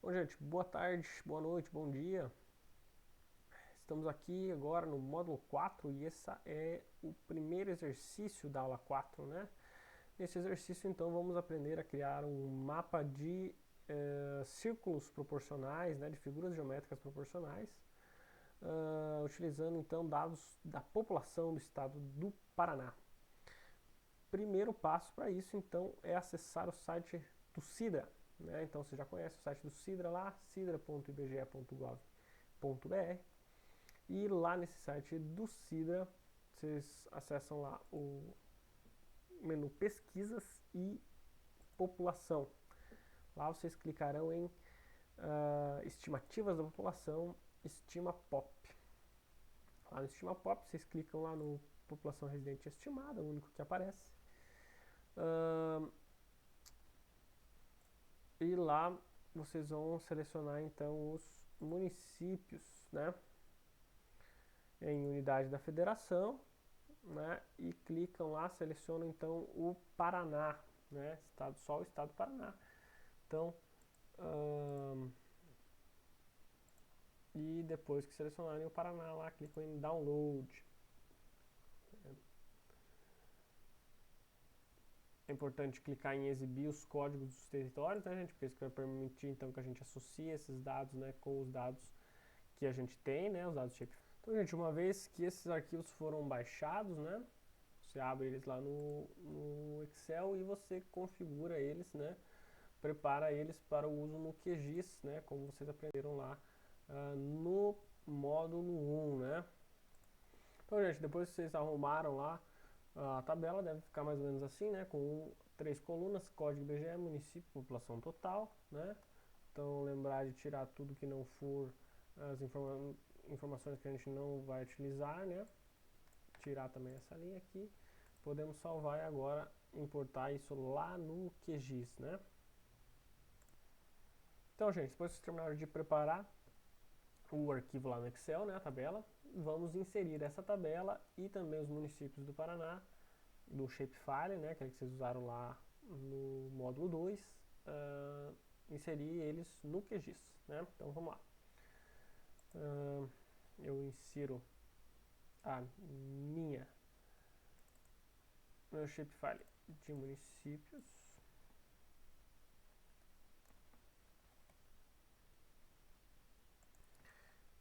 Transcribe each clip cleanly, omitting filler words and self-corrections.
Bom, gente, boa tarde, boa noite, bom dia. Estamos aqui agora no módulo 4 e esse é o primeiro exercício da aula 4, né? Nesse exercício, então, vamos aprender a criar um mapa de círculos proporcionais, né, de figuras geométricas proporcionais, utilizando, então, dados da população do estado do Paraná. Primeiro passo para isso, então, é acessar o site do Sidra, né? Então, você já conhece o site do Sidra lá, sidra.ibge.gov.br. E lá nesse site do Sidra, vocês acessam lá o menu Pesquisas e População. Lá vocês clicarão em Estimativas da População, Estima Pop. Lá no Estima Pop, vocês clicam lá no População Residente Estimada, o único que aparece. E lá vocês vão selecionar então os municípios, né, em unidade da federação, né, e clicam lá, selecionam então o Paraná, né, só o estado do Paraná. Então, e depois que selecionarem o Paraná lá, clicam em Download. É importante clicar em exibir os códigos dos territórios, né, gente? Porque isso vai permitir então que a gente associe esses dados, né, com os dados que a gente tem, né, os dados shape. Então, gente, uma vez que esses arquivos foram baixados, né, você abre eles lá no Excel e você configura eles, né, prepara eles para o uso no QGIS, né, como vocês aprenderam lá no módulo 1, né. Então, gente, depois que vocês arrumaram lá a tabela, deve ficar mais ou menos assim, né, com 3 colunas, código IBGE, município, população total, né. Então, lembrar de tirar tudo que não for as informações que a gente não vai utilizar, né. Tirar também essa linha aqui. Podemos salvar e agora importar isso lá no QGIS, né. Então, gente, depois que vocês terminaram de preparar o arquivo lá no Excel, né, a tabela, vamos inserir essa tabela e também os municípios do Paraná do Shapefile, né, aquele que vocês usaram lá no módulo 2, inserir eles no QGIS, né. Então vamos lá. Eu insiro a meu Shapefile de municípios.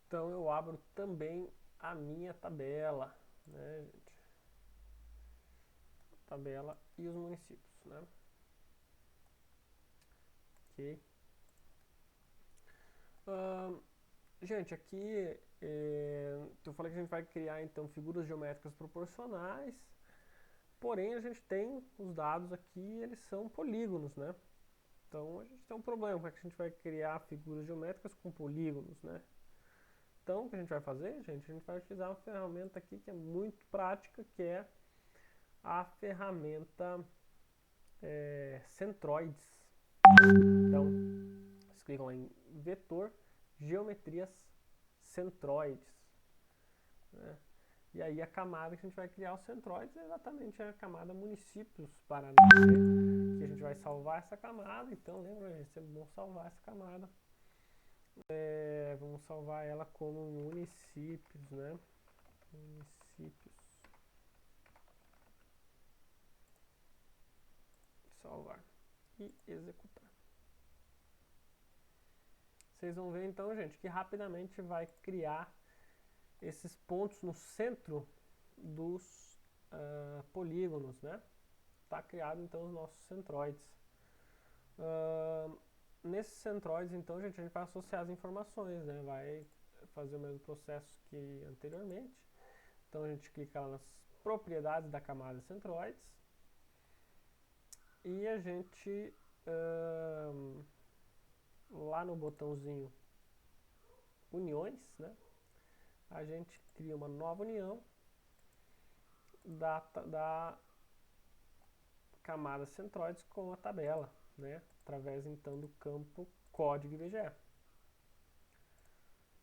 Então eu abro também a minha tabela, né, gente? Tabela e os municípios, né? Ok. Gente, aqui eu falei que a gente vai criar então figuras geométricas proporcionais, porém a gente tem os dados aqui, eles são polígonos, né? Então a gente tem um problema, como é que a gente vai criar figuras geométricas com polígonos, né? Então o que a gente vai fazer, gente? A gente vai utilizar uma ferramenta aqui que é muito prática, que é a ferramenta Centroids. Então, vocês clicam em Vetor, Geometrias Centroides, né? E aí a camada que a gente vai criar os centroides é exatamente a camada municípios Paraná, né? Que a gente vai salvar essa camada. Então lembra, é sempre bom salvar essa camada. Vamos salvar ela como municípios, né? Municípios. Salvar e executar. Vocês vão ver então, gente, que rapidamente vai criar esses pontos no centro dos polígonos, né? Está criado então os nossos centroides. Nesses centroides, então, gente, a gente vai associar as informações, né? Vai fazer o mesmo processo que anteriormente. Então a gente clica lá nas propriedades da camada centroides e a gente lá no botãozinho uniões, né? A gente cria uma nova união da camada centroides com a tabela, né? Através então do campo código IBGE.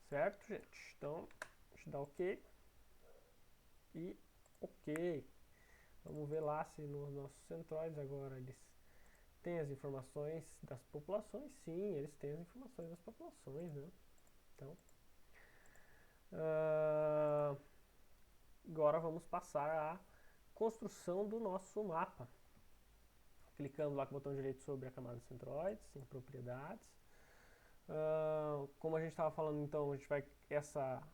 Certo, gente? Então, a gente dá OK e OK. Vamos ver lá se nos nossos centroides agora eles Tem as informações das populações? Sim, eles têm as informações das populações, né? Então, agora vamos passar à construção do nosso mapa. Clicando lá com o botão direito sobre a camada centroides, em propriedades. Como a gente estava falando, então, a gente vai essa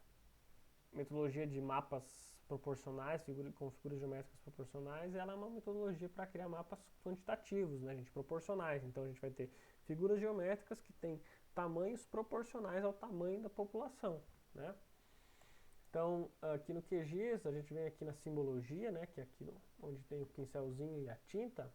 metodologia de mapas proporcionais, com figuras geométricas proporcionais, ela é uma metodologia para criar mapas quantitativos, né, gente, proporcionais. Então a gente vai ter figuras geométricas que têm tamanhos proporcionais ao tamanho da população, né? Então aqui no QGIS a gente vem aqui na simbologia, né, que é aqui onde tem o pincelzinho e a tinta,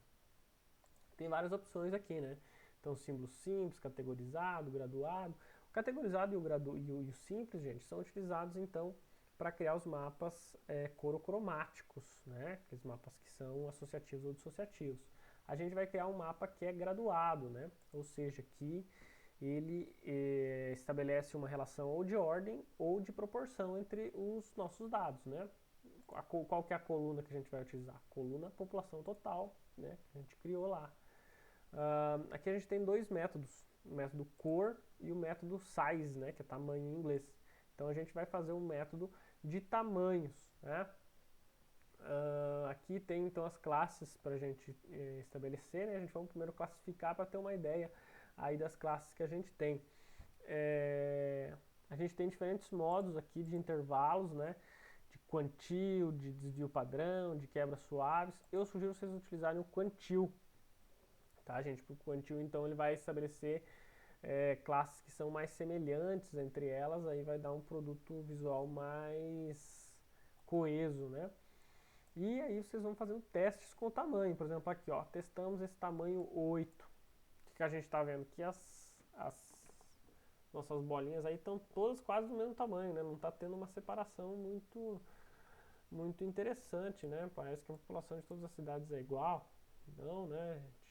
tem várias opções aqui, né? Então símbolo simples, categorizado, graduado. O categorizado e o simples, gente, são utilizados então para criar os mapas corocromáticos, né? Aqueles mapas que são associativos ou dissociativos. A gente vai criar um mapa que é graduado, né? Ou seja, que ele estabelece uma relação ou de ordem ou de proporção entre os nossos dados, né? Qual que é a coluna que a gente vai utilizar? Coluna população total, né? Que a gente criou lá. Aqui a gente tem dois métodos, o método cor e o método size, né? Que é tamanho em inglês. Então a gente vai fazer um método de tamanhos, né? Aqui tem então as classes para a gente estabelecer, né? A gente vai primeiro classificar para ter uma ideia aí das classes que a gente tem. A gente tem diferentes modos aqui de intervalos, né? De quantil, de desvio padrão, de quebras suaves. Eu sugiro vocês utilizarem o quantil, tá, gente? O quantil então ele vai estabelecer classes que são mais semelhantes entre elas, aí vai dar um produto visual mais coeso, né? E aí vocês vão fazendo testes com o tamanho. Por exemplo, aqui, ó, testamos esse tamanho 8. O que a gente está vendo? Que as nossas bolinhas aí estão todas quase do mesmo tamanho, né? Não está tendo uma separação muito interessante, né? Parece que a população de todas as cidades é igual. Não, né, gente?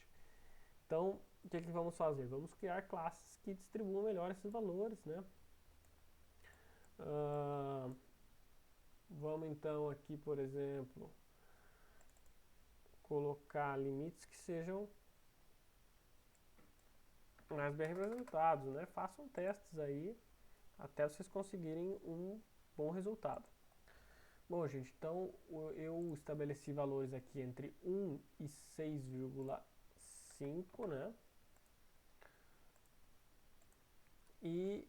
Então, o que vamos fazer? Vamos criar classes que distribuam melhor esses valores, né? Vamos então aqui, por exemplo, colocar limites que sejam mais bem representados, né? Façam testes aí até vocês conseguirem um bom resultado. Bom, gente, então eu estabeleci valores aqui entre 1 e 6,5, né? E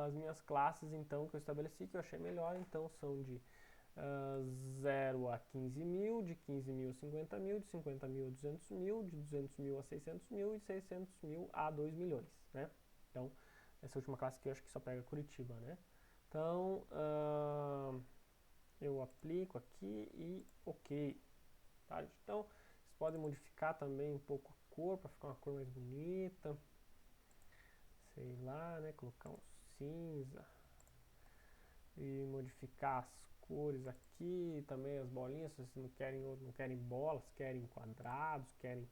as minhas classes, então, que eu estabeleci, que eu achei melhor, então, são de 0 a 15 mil, de 15 mil a 50 mil, de 50 mil a 200 mil, de 200 mil a 600 mil e de 600 mil a 2 milhões, né? Então, essa última classe aqui eu acho que só pega Curitiba, né? Então, eu aplico aqui e ok, tá? Então, vocês podem modificar também um pouco a cor, para ficar uma cor mais bonita, sei lá, né? Colocar um cinza e modificar as cores aqui, também as bolinhas, se vocês não querem bolas, querem quadrados, querem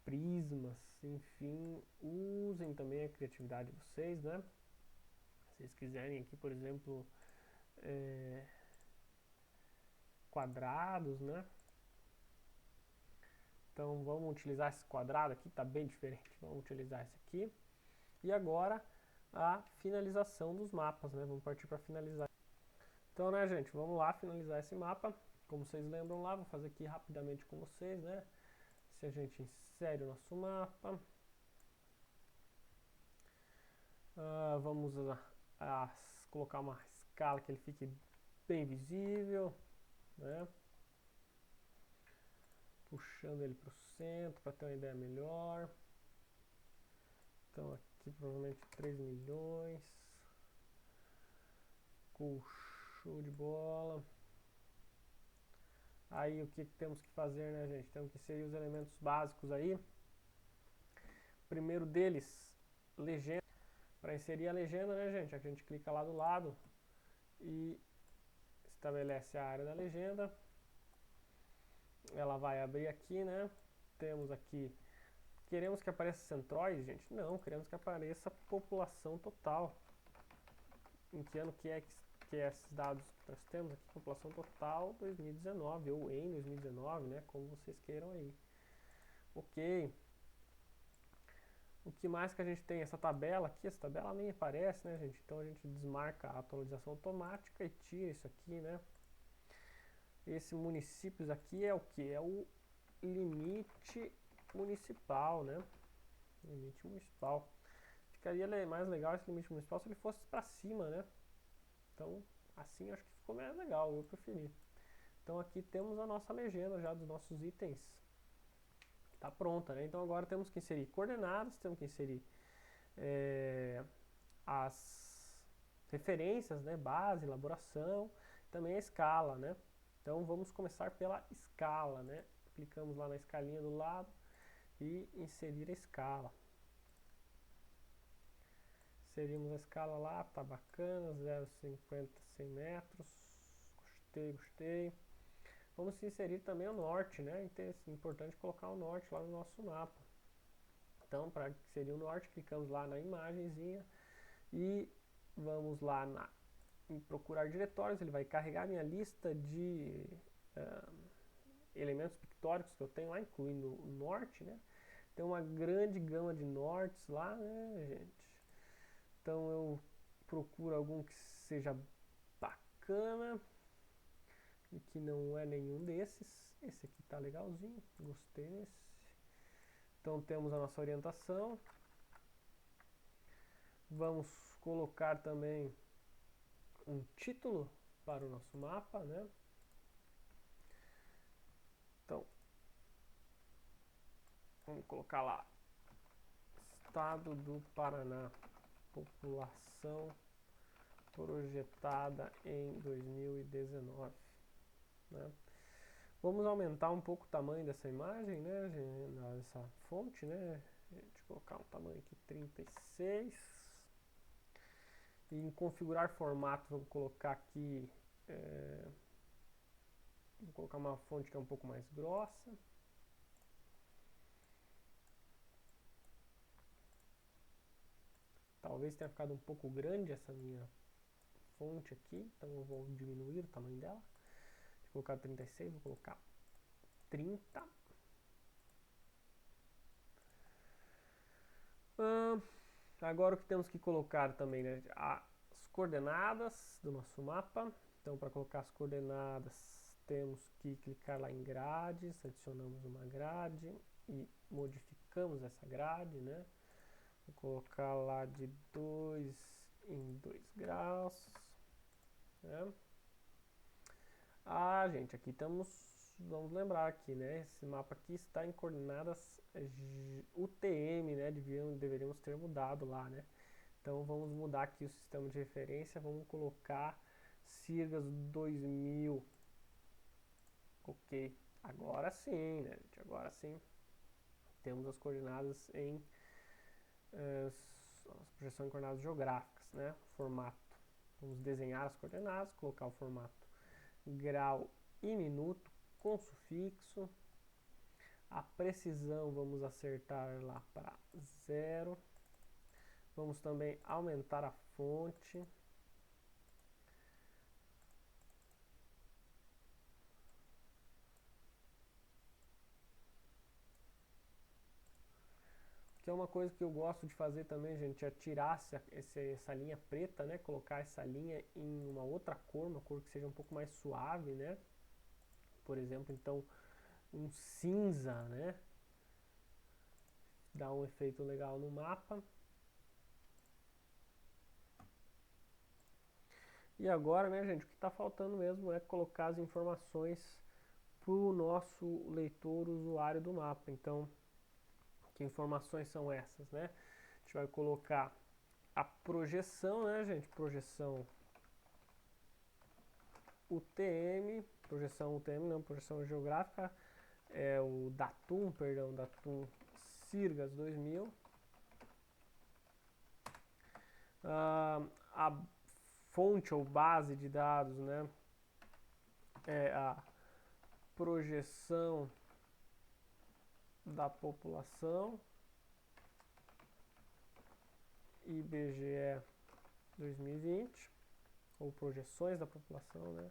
prismas, enfim, usem também a criatividade de vocês, né? Se vocês quiserem aqui, por exemplo, quadrados, né? Então vamos utilizar esse quadrado aqui, tá bem diferente, vamos utilizar esse aqui. E agora a finalização dos mapas, né? Vamos partir para finalizar. Então, né, gente, vamos lá finalizar esse mapa. Como vocês lembram lá, vou fazer aqui rapidamente com vocês, né? Se a gente insere o nosso mapa. Vamos colocar uma escala que ele fique bem visível, né? Puxando ele para o centro para ter uma ideia melhor. Então aqui provavelmente 3 milhões. Show de bola. Aí o que temos que fazer, né, gente? Temos que inserir os elementos básicos aí. O primeiro deles, legenda. Para inserir a legenda, né, gente? A gente clica lá do lado e estabelece a área da legenda. Ela vai abrir aqui, né? Temos aqui. Queremos que apareça centróide, gente? Não, queremos que apareça população total. Em que ano que é esses dados que nós temos aqui? População total 2019 ou em 2019, né? Como vocês queiram aí. Ok. O que mais que a gente tem? Essa tabela aqui, essa tabela nem aparece, né, gente? Então a gente desmarca a atualização automática e tira isso aqui, né? Esse municípios aqui é o que? É o limite municipal, né? Limite municipal. Ficaria mais legal esse limite municipal se ele fosse para cima, né? Então, assim acho que ficou mais legal, eu preferi. Então aqui temos a nossa legenda já dos nossos itens. Tá pronta, né? Então agora temos que inserir coordenadas, temos que inserir as referências, né? Base, elaboração, também a escala, né? Então vamos começar pela escala, né? Clicamos lá na escalinha do lado e inserir a escala. Inserimos a escala lá, tá bacana, 0,50, 100 metros, gostei, gostei. Vamos inserir também o norte, né? Importante colocar o norte lá no nosso mapa. Então, para inserir o norte, clicamos lá na imagenzinha e vamos lá em procurar diretórios. Ele vai carregar minha lista de elementos pictóricos que eu tenho lá, incluindo o norte, né? Tem uma grande gama de nortes lá, né, gente? Então eu procuro algum que seja bacana e que não é nenhum desses. Esse aqui tá legalzinho, gostei desse. Então temos a nossa orientação. Vamos colocar também um título para o nosso mapa, né? Então, vamos colocar lá, Estado do Paraná, população projetada em 2019, né? Vamos aumentar um pouco o tamanho dessa imagem, né? Dessa fonte, né? Deixa eu colocar um tamanho aqui 36. E em configurar formato, vamos colocar aqui, vou colocar uma fonte que é um pouco mais grossa. Talvez tenha ficado um pouco grande essa minha fonte aqui, então eu vou diminuir o tamanho dela. Deixa eu colocar 36, vou colocar 30. Agora o que temos que colocar também, né? As coordenadas do nosso mapa. Então, para colocar as coordenadas, temos que clicar lá em grades, adicionamos uma grade e modificamos essa grade, né? Vou colocar lá de 2 em 2 graus, né? Gente, aqui vamos lembrar aqui, né? Esse mapa aqui está em coordenadas UTM, né? Deveríamos ter mudado lá, né? Então vamos mudar aqui o sistema de referência, vamos colocar Sirgas 2000. Ok, agora sim, né, gente? Agora sim temos as coordenadas as projeções em coordenadas geográficas, né? Formato. Vamos desenhar as coordenadas, colocar o formato grau e minuto com sufixo. A precisão vamos acertar lá para 0. Vamos também aumentar a fonte. Que é uma coisa que eu gosto de fazer também, gente, é tirar essa linha preta, né? Colocar essa linha em uma outra cor, uma cor que seja um pouco mais suave, né? Por exemplo, então, um cinza, né? Dá um efeito legal no mapa. E agora, né, gente, o que está faltando mesmo é colocar as informações para o nosso leitor usuário do mapa. Então, que informações são essas, né? A gente vai colocar a projeção, né, gente? Projeção UTM, não, projeção geográfica, é o Datum, perdão, Datum Sirgas 2000. A fonte ou base de dados, né, é a projeção da população, IBGE 2020, ou projeções da população, né?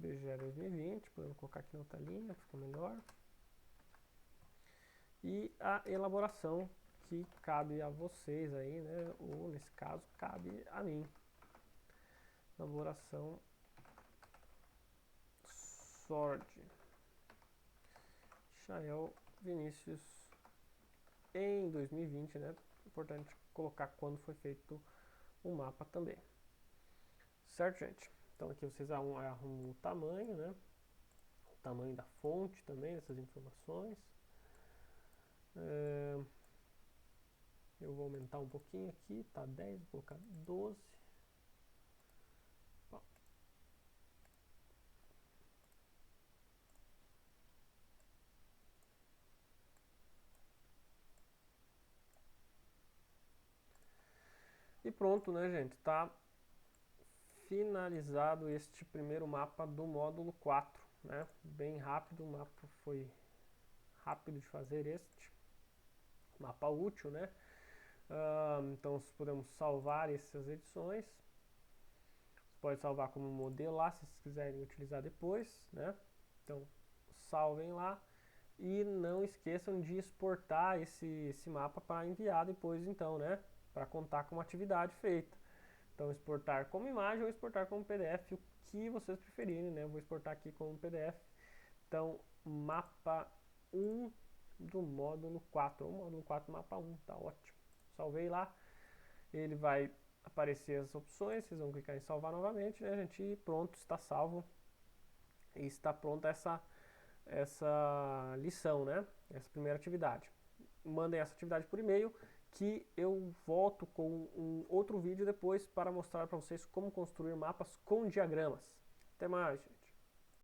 IBGE 2020, podemos colocar aqui na outra linha, fica melhor. E a elaboração que cabe a vocês aí, né? Ou nesse caso, cabe a mim. Elaboração SWORD. Chael Vinícius em 2020, né? Importante colocar quando foi feito o mapa também. Certo, gente? Então aqui vocês arrumam o tamanho, né? O tamanho da fonte também, dessas informações. Eu vou aumentar um pouquinho aqui, tá 10, vou colocar 12. Bom. E pronto, né, gente? Tá finalizado este primeiro mapa do módulo 4, né? Bem rápido, o mapa foi rápido de fazer este. Mapa útil, né? Então podemos salvar essas edições. Você pode salvar como modelo lá, se vocês quiserem utilizar depois, né? Então salvem lá e não esqueçam de exportar esse mapa para enviar depois, então, né? Para contar com uma atividade feita. Então exportar como imagem ou exportar como PDF, o que vocês preferirem, né? Eu vou exportar aqui como PDF. Então mapa 1 do módulo 4, ou módulo 4 mapa 1, tá ótimo. Salvei lá, ele vai aparecer as opções, vocês vão clicar em salvar novamente, né, gente? E pronto, está salvo. E está pronta essa lição, né? Essa primeira atividade. Mandem essa atividade por e-mail que eu volto com um outro vídeo depois para mostrar para vocês como construir mapas com diagramas. Até mais, gente.